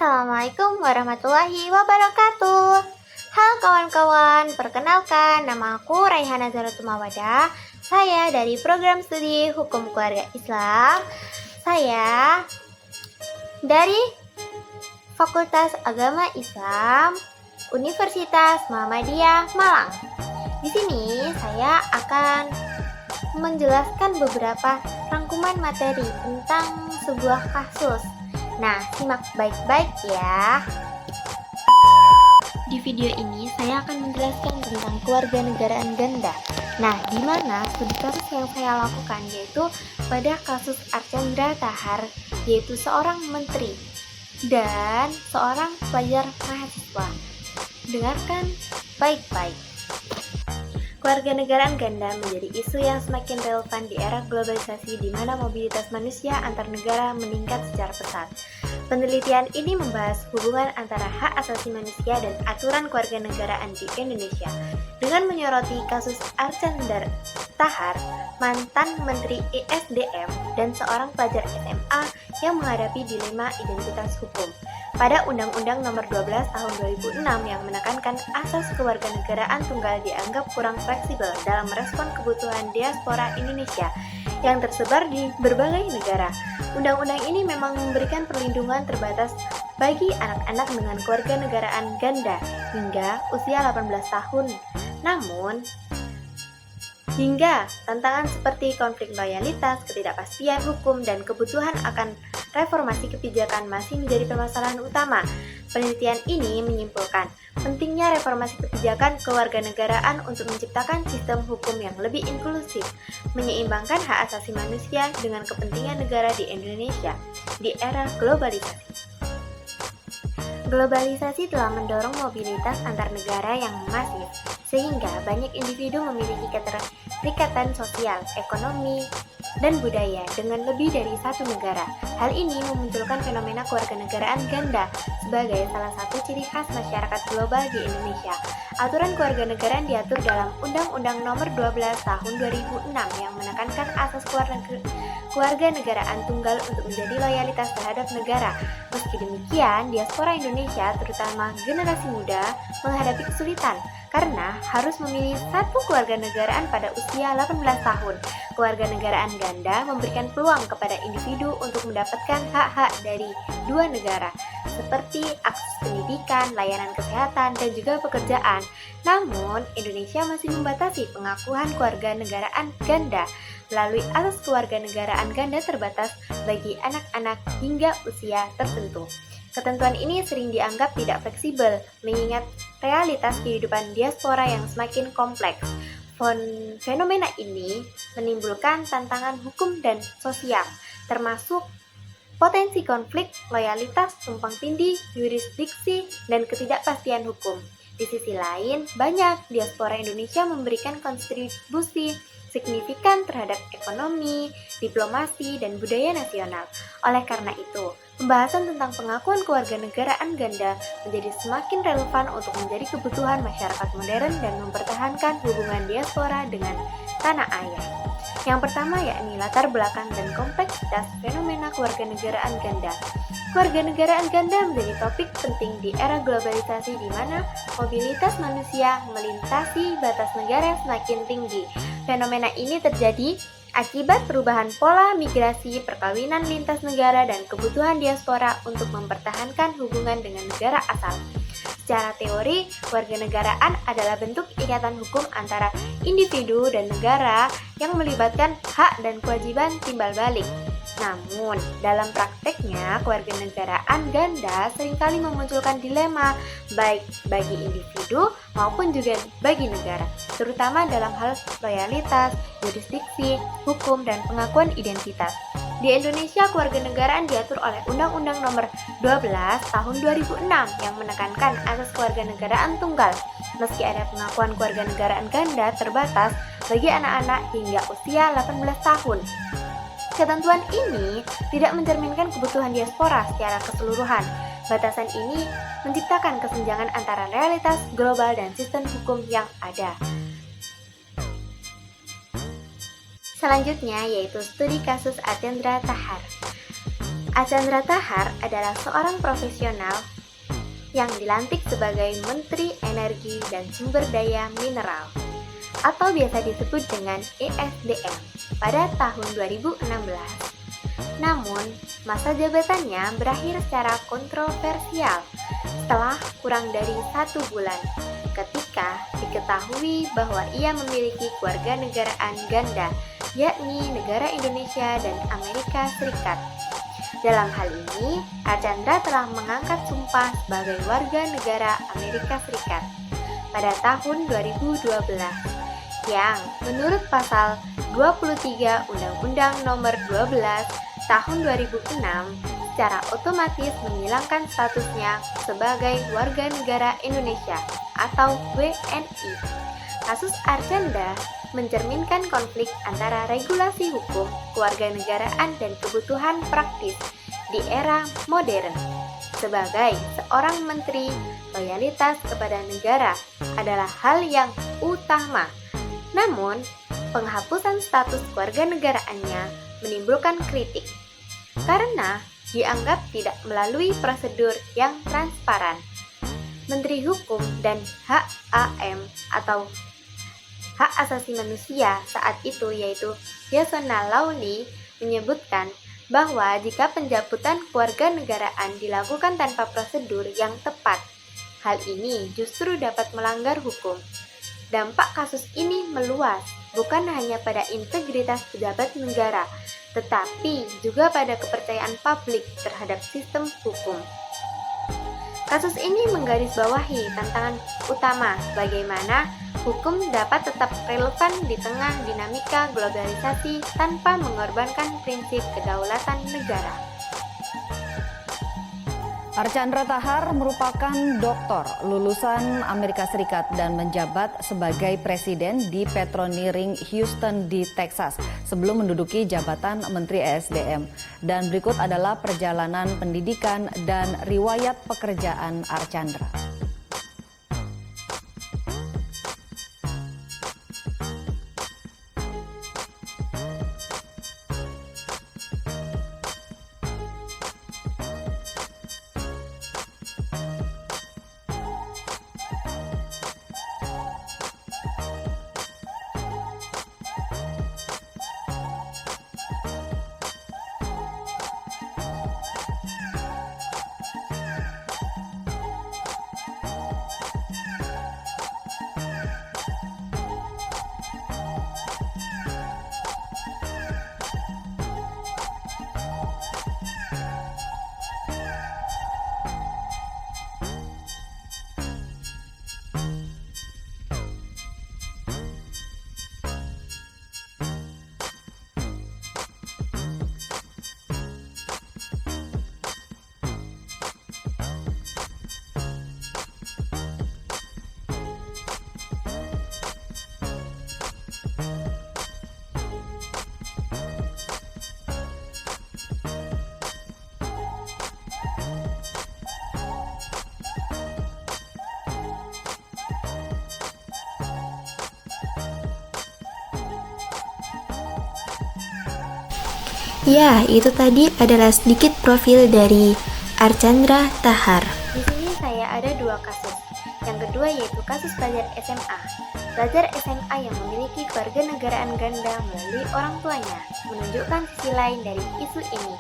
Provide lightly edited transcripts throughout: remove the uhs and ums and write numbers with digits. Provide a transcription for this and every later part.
Assalamualaikum warahmatullahi wabarakatuh. Halo kawan-kawan, perkenalkan nama aku Raihana Zaratumawada. Saya dari program studi Hukum Keluarga Islam. Saya dari Fakultas Agama Islam Universitas Muhammadiyah Malang. Di sini saya akan menjelaskan beberapa rangkuman materi tentang sebuah kasus. Nah, simak baik-baik ya. Di video ini saya akan menjelaskan tentang kewarganegaraan ganda. Nah, di mana studi kasus yang saya lakukan yaitu pada kasus Archandra Tahar, yaitu seorang menteri dan seorang pelajar mahasiswa. Dengarkan baik-baik. Kewarganegaraan ganda menjadi isu yang semakin relevan di era globalisasi di mana mobilitas manusia antar negara meningkat secara pesat. Penelitian ini membahas hubungan antara hak asasi manusia dan aturan kewarganegaraan di Indonesia. Dengan menyoroti kasus Archandra Tahar, mantan Menteri ESDM dan seorang pelajar SMA yang menghadapi dilema identitas hukum. Pada Undang-Undang Nomor 12 Tahun 2006 yang menekankan asas kewarganegaraan tunggal dianggap kurang fleksibel dalam merespon kebutuhan diaspora Indonesia yang tersebar di berbagai negara. Undang-undang ini memang memberikan perlindungan terbatas bagi anak-anak dengan kewarganegaraan ganda hingga usia 18 tahun. Namun, hingga tantangan seperti konflik loyalitas, ketidakpastian hukum, dan kebutuhan akan reformasi kebijakan masih menjadi permasalahan utama. Penelitian ini menyimpulkan pentingnya reformasi kebijakan kewarganegaraan untuk menciptakan sistem hukum yang lebih inklusif, menyeimbangkan hak asasi manusia dengan kepentingan negara di Indonesia di era globalisasi. Globalisasi telah mendorong mobilitas antar negara yang masif, sehingga banyak individu memiliki keterikatan sosial, ekonomi, dan budaya dengan lebih dari satu negara. Hal ini memunculkan fenomena kewarganegaraan ganda sebagai salah satu ciri khas masyarakat global di Indonesia. Aturan kewarganegaraan diatur dalam Undang-Undang Nomor 12 Tahun 2006 yang menekankan asas kewarganegaraan tunggal untuk menjadi loyalitas terhadap negara. Meski demikian, diaspora Indonesia, terutama generasi muda, menghadapi kesulitan karena harus memilih satu kewarganegaraan pada usia 18 tahun. Kewarganegaraan ganda memberikan peluang kepada individu untuk mendapatkan hak-hak dari dua negara, seperti akses pendidikan, layanan kesehatan, dan juga pekerjaan. Namun, Indonesia masih membatasi pengakuan kewarganegaraan ganda melalui asas kewarganegaraan ganda terbatas bagi anak-anak hingga usia tertentu. Ketentuan ini sering dianggap tidak fleksibel, mengingat realitas kehidupan diaspora yang semakin kompleks. Fenomena ini menimbulkan tantangan hukum dan sosial, termasuk potensi konflik, loyalitas, tumpang tindih, yurisdiksi, dan ketidakpastian hukum. Di sisi lain, banyak diaspora Indonesia memberikan kontribusi signifikan terhadap ekonomi, diplomasi, dan budaya nasional. Oleh karena itu, pembahasan tentang pengakuan kewarganegaraan ganda menjadi semakin relevan untuk menjadi kebutuhan masyarakat modern dan mempertahankan hubungan diaspora dengan tanah air. Yang pertama yakni latar belakang dan kompleksitas fenomena kewarganegaraan ganda. Kewarganegaraan ganda menjadi topik penting di era globalisasi di mana mobilitas manusia melintasi batas negara yang semakin tinggi. Fenomena ini terjadi akibat perubahan pola migrasi, perkawinan lintas negara, dan kebutuhan diaspora untuk mempertahankan hubungan dengan negara asal. Secara teori, kewarganegaraan adalah bentuk ikatan hukum antara individu dan negara yang melibatkan hak dan kewajiban timbal balik. Namun, dalam prakteknya, kewarganegaraan ganda seringkali memunculkan dilema baik bagi individu maupun juga bagi negara, terutama dalam hal loyalitas, jurisdiksi, hukum, dan pengakuan identitas. Di Indonesia, kewarganegaraan diatur oleh Undang-Undang Nomor 12 Tahun 2006 yang menekankan asas kewarganegaraan tunggal. Meski ada pengakuan kewarganegaraan ganda terbatas bagi anak-anak hingga usia 18 tahun. Ketentuan ini tidak mencerminkan kebutuhan diaspora secara keseluruhan. Batasan ini menciptakan kesenjangan antara realitas global dan sistem hukum yang ada. Selanjutnya yaitu studi kasus Archandra Thakar. Archandra Thakar adalah seorang profesional yang dilantik sebagai Menteri Energi dan Sumber Daya Mineral atau biasa disebut dengan ESDM pada tahun 2016. Namun, masa jabatannya berakhir secara kontroversial setelah kurang dari 1 bulan ketika diketahui bahwa ia memiliki kewarganegaraan ganda, yakni negara Indonesia dan Amerika Serikat. Dalam hal ini, Archandra telah mengangkat sumpah sebagai warga negara Amerika Serikat pada tahun 2012 yang menurut pasal 23 Undang-Undang Nomor 12 Tahun 2006 secara otomatis menghilangkan statusnya sebagai warga negara Indonesia atau WNI. Kasus Archandra mencerminkan konflik antara regulasi hukum, kewarganegaraan, dan kebutuhan praktis di era modern. Sebagai seorang menteri, loyalitas kepada negara adalah hal yang utama. Namun, penghapusan status kewarganegaraannya menimbulkan kritik karena dianggap tidak melalui prosedur yang transparan. Menteri Hukum dan HAM atau Hak Asasi Manusia saat itu yaitu Yasona Lauli menyebutkan bahwa jika pencabutan kewarganegaraan dilakukan tanpa prosedur yang tepat, hal ini justru dapat melanggar hukum. Dampak kasus ini meluas, bukan hanya pada integritas pejabat negara, tetapi juga pada kepercayaan publik terhadap sistem hukum. Kasus ini menggarisbawahi tantangan utama bagaimana hukum dapat tetap relevan di tengah dinamika globalisasi tanpa mengorbankan prinsip kedaulatan negara. Archandra Thakar merupakan doktor lulusan Amerika Serikat dan menjabat sebagai presiden di Petroneering Houston di Texas sebelum menduduki jabatan Menteri ESDM. Dan berikut adalah perjalanan pendidikan dan riwayat pekerjaan Archandra. Ya, itu tadi adalah sedikit profil dari Archandra Thakar. Di sini saya ada 2 kasus. Yang kedua yaitu kasus pelajar SMA. Pelajar SMA yang memiliki kewarganegaraan ganda melalui orang tuanya menunjukkan sisi lain dari isu ini.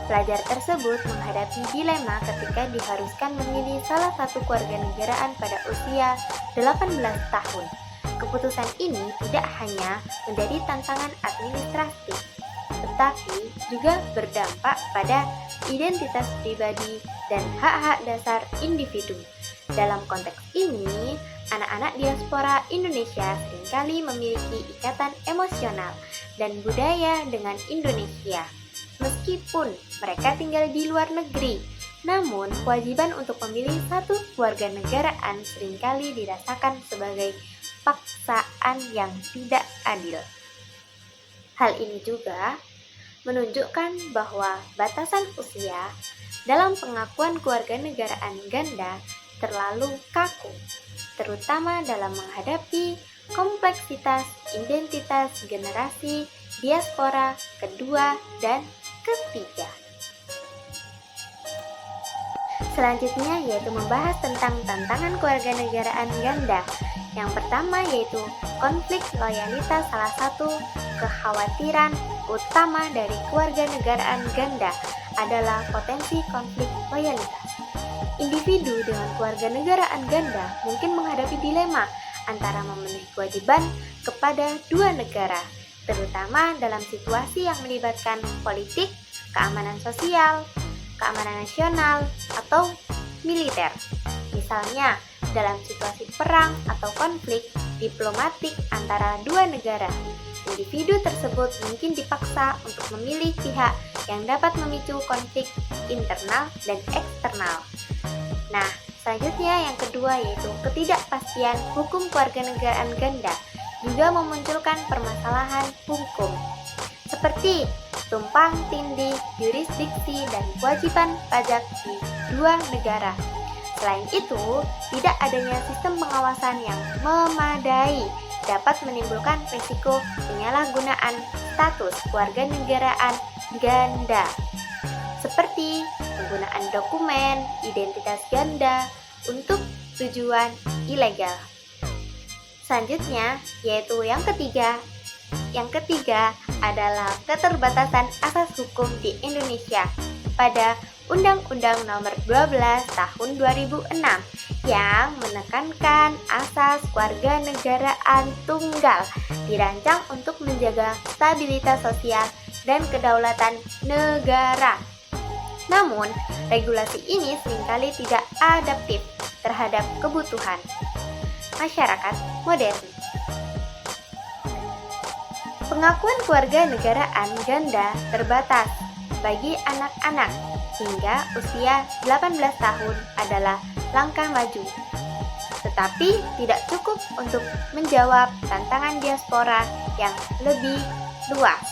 Pelajar tersebut menghadapi dilema ketika diharuskan memilih salah satu kewarganegaraan pada usia 18 tahun. Keputusan ini tidak hanya menjadi tantangan administratif, tetapi juga berdampak pada identitas pribadi dan hak-hak dasar individu. Dalam konteks ini, anak-anak diaspora Indonesia seringkali memiliki ikatan emosional dan budaya dengan Indonesia. Meskipun mereka tinggal di luar negeri, namun kewajiban untuk memilih satu kewarganegaraan seringkali dirasakan sebagai paksaan yang tidak adil. Hal ini juga menunjukkan bahwa batasan usia dalam pengakuan kewarganegaraan ganda terlalu kaku, terutama dalam menghadapi kompleksitas identitas generasi diaspora kedua dan ketiga. Selanjutnya yaitu membahas tentang tantangan kewarganegaraan ganda. Yang pertama yaitu konflik loyalitas. Salah satu kekhawatiran utama dari kewarganegaraan ganda adalah potensi konflik loyalitas. Individu dengan kewarganegaraan ganda mungkin menghadapi dilema antara memenuhi kewajiban kepada dua negara, terutama dalam situasi yang melibatkan politik, keamanan sosial, keamanan nasional, atau militer. Misalnya, dalam situasi perang atau konflik diplomatik antara dua negara, individu tersebut mungkin dipaksa untuk memilih pihak yang dapat memicu konflik internal dan eksternal. Nah, selanjutnya yang kedua yaitu ketidakpastian hukum kewarganegaraan ganda juga memunculkan permasalahan hukum seperti tumpang tindih jurisdiksi dan kewajiban pajak di dua negara. Selain itu, tidak adanya sistem pengawasan yang memadai dapat menimbulkan risiko penyalahgunaan status kewarganegaraan ganda, seperti penggunaan dokumen identitas ganda untuk tujuan ilegal. Selanjutnya, yaitu yang ketiga adalah keterbatasan asas hukum di Indonesia pada Undang-Undang Nomor 12 Tahun 2006 yang menekankan asas kewarganegaraan tunggal dirancang untuk menjaga stabilitas sosial dan kedaulatan negara. Namun, regulasi ini seringkali tidak adaptif terhadap kebutuhan masyarakat modern. Pengakuan kewarganegaraan ganda terbatas bagi anak-anak hingga usia 18 tahun adalah langkah maju, tetapi tidak cukup untuk menjawab tantangan diaspora yang lebih luas.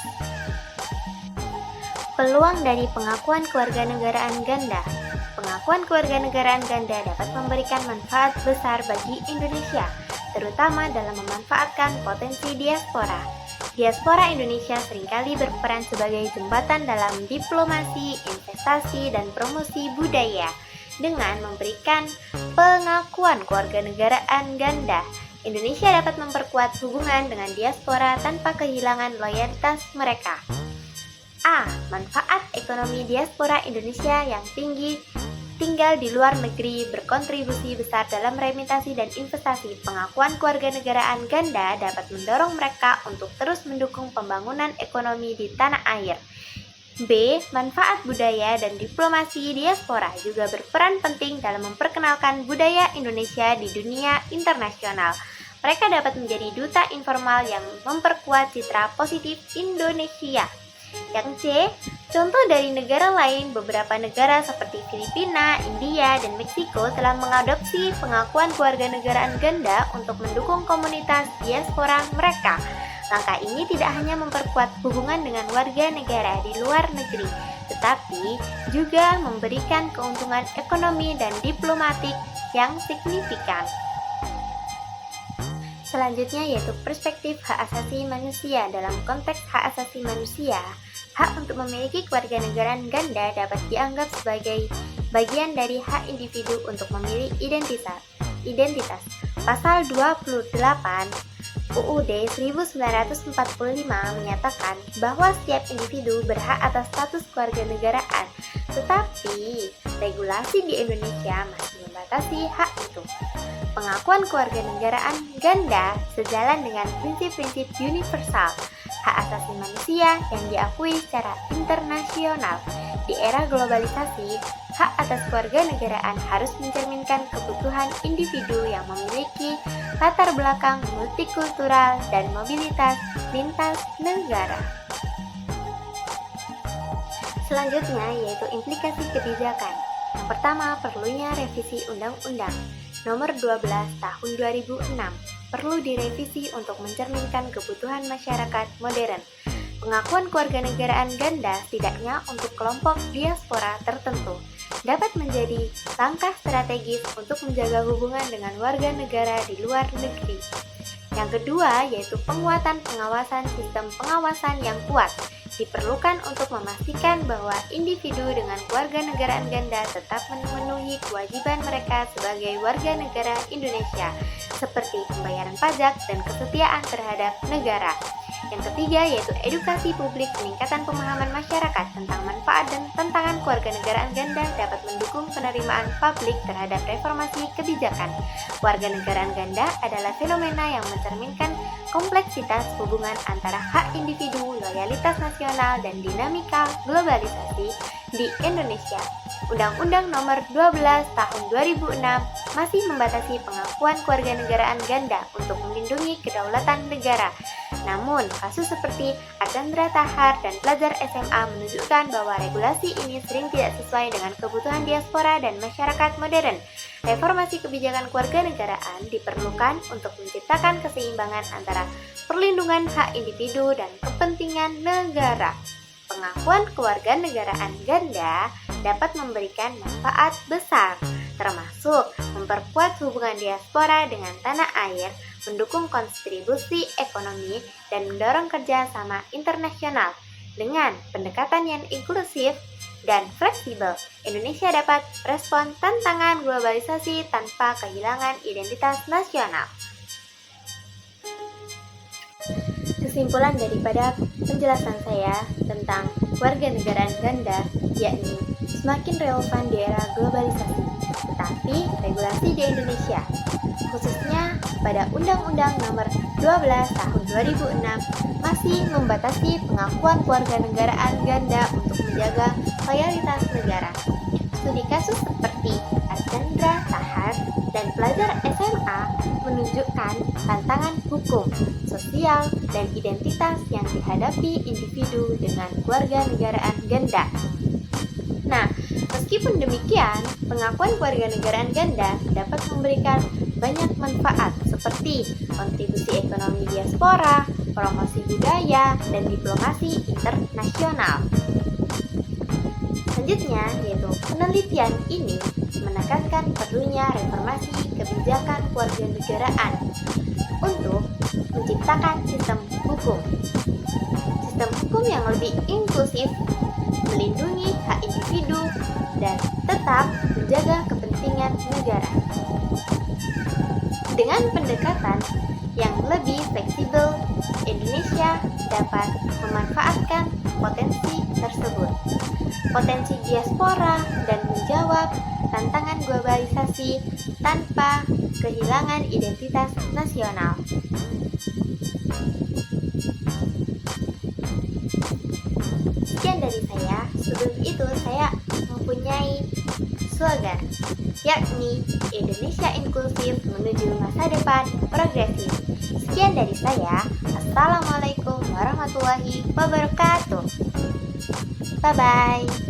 Peluang dari pengakuan kewarganegaraan ganda. Pengakuan kewarganegaraan ganda dapat memberikan manfaat besar bagi Indonesia, terutama dalam memanfaatkan potensi diaspora. Diaspora Indonesia seringkali berperan sebagai jembatan dalam diplomasi, investasi, dan promosi budaya. Dengan memberikan pengakuan kewarganegaraan ganda, Indonesia dapat memperkuat hubungan dengan diaspora tanpa kehilangan loyalitas mereka. A. Manfaat ekonomi diaspora Indonesia yang tinggi tinggal di luar negeri berkontribusi besar dalam remittasi dan investasi. Pengakuan kewarganegaraan ganda dapat mendorong mereka untuk terus mendukung pembangunan ekonomi di tanah air. B. Manfaat budaya dan diplomasi diaspora juga berperan penting dalam memperkenalkan budaya Indonesia di dunia internasional. Mereka dapat menjadi duta informal yang memperkuat citra positif Indonesia. Yang C. Contoh dari negara lain, beberapa negara seperti Filipina, India, dan Meksiko telah mengadopsi pengakuan kewarganegaraan ganda untuk mendukung komunitas diaspora mereka. Langkah ini tidak hanya memperkuat hubungan dengan warga negara di luar negeri, tetapi juga memberikan keuntungan ekonomi dan diplomatik yang signifikan. Selanjutnya yaitu perspektif hak asasi manusia. Dalam konteks hak asasi manusia, hak untuk memiliki kewarganegaraan ganda dapat dianggap sebagai bagian dari hak individu untuk memilih identitas. Pasal 28 UUD 1945 menyatakan bahwa setiap individu berhak atas status kewarganegaraan, tetapi regulasi di Indonesia masih membatasi hak itu. Pengakuan kewarganegaraan ganda sejalan dengan prinsip-prinsip universal hak asasi manusia yang diakui secara internasional. Di era globalisasi, hak atas kewarganegaraan harus mencerminkan kebutuhan individu yang memiliki latar belakang multikultural dan mobilitas lintas negara. Selanjutnya yaitu implikasi kebijakan. Yang pertama, perlunya revisi Undang-Undang Nomor 12 Tahun 2006 perlu direvisi untuk mencerminkan kebutuhan masyarakat modern. Pengakuan kewarganegaraan ganda setidaknya untuk kelompok diaspora tertentu dapat menjadi langkah strategis untuk menjaga hubungan dengan warga negara di luar negeri. Yang kedua yaitu penguatan pengawasan. Sistem pengawasan yang kuat diperlukan untuk memastikan bahwa individu dengan kewarganegaraan ganda tetap memenuhi kewajiban mereka sebagai warga negara Indonesia, seperti pembayaran pajak dan kesetiaan terhadap negara. Yang ketiga yaitu edukasi publik. Peningkatan pemahaman masyarakat tentang manfaat dan tantangan kewarganegaraan ganda dapat mendukung penerimaan publik terhadap reformasi kebijakan. Kewarganegaraan ganda adalah fenomena yang mencerminkan kompleksitas hubungan antara hak individu, loyalitas nasional, dan dinamika globalisasi di Indonesia. Undang-Undang Nomor 12 Tahun 2006 masih membatasi pengakuan kewarganegaraan ganda untuk melindungi kedaulatan negara. Namun, kasus seperti Archandra Tahar dan pelajar SMA menunjukkan bahwa regulasi ini sering tidak sesuai dengan kebutuhan diaspora dan masyarakat modern. Reformasi kebijakan kewarganegaraan diperlukan untuk menciptakan keseimbangan antara perlindungan hak individu dan kepentingan negara. Pengakuan kewarganegaraan ganda dapat memberikan manfaat besar, termasuk memperkuat hubungan diaspora dengan tanah air, mendukung kontribusi ekonomi, dan mendorong kerjasama internasional. Dengan pendekatan yang inklusif dan fleksibel, Indonesia dapat respon tantangan globalisasi tanpa kehilangan identitas nasional. Kesimpulan daripada penjelasan saya tentang warganegaraan ganda yakni semakin relevan di era globalisasi, tetapi regulasi di Indonesia, khususnya pada Undang-Undang Nomor 12 Tahun 2006 masih membatasi pengakuan kewarganegaraan ganda untuk menjaga loyalitas negara. Studi kasus seperti Archandra Tahar dan pelajar SMA menunjukkan tantangan hukum, sosial, dan identitas yang dihadapi individu dengan kewarganegaraan ganda. Nah, meskipun demikian, pengakuan kewarganegaraan ganda dapat memberikan banyak manfaat seperti kontribusi ekonomi diaspora, promosi budaya, dan diplomasi internasional. Selanjutnya, yaitu penelitian ini menekankan perlunya reformasi kebijakan kewarganegaraan untuk menciptakan sistem hukum yang lebih inklusif, melindungi hak individu, dan tetap menjaga kepentingan negara. Dengan pendekatan yang lebih fleksibel, Indonesia dapat memanfaatkan potensi tersebut, potensi diaspora, dan menjawab tantangan globalisasi tanpa kehilangan identitas nasional. Sekian dari saya. Sebelum itu saya mempunyai slogan, yakni Indonesia inklusif menuju masa depan progresif. Sekian dari saya. Assalamualaikum warahmatullahi wabarakatuh. Bye-bye.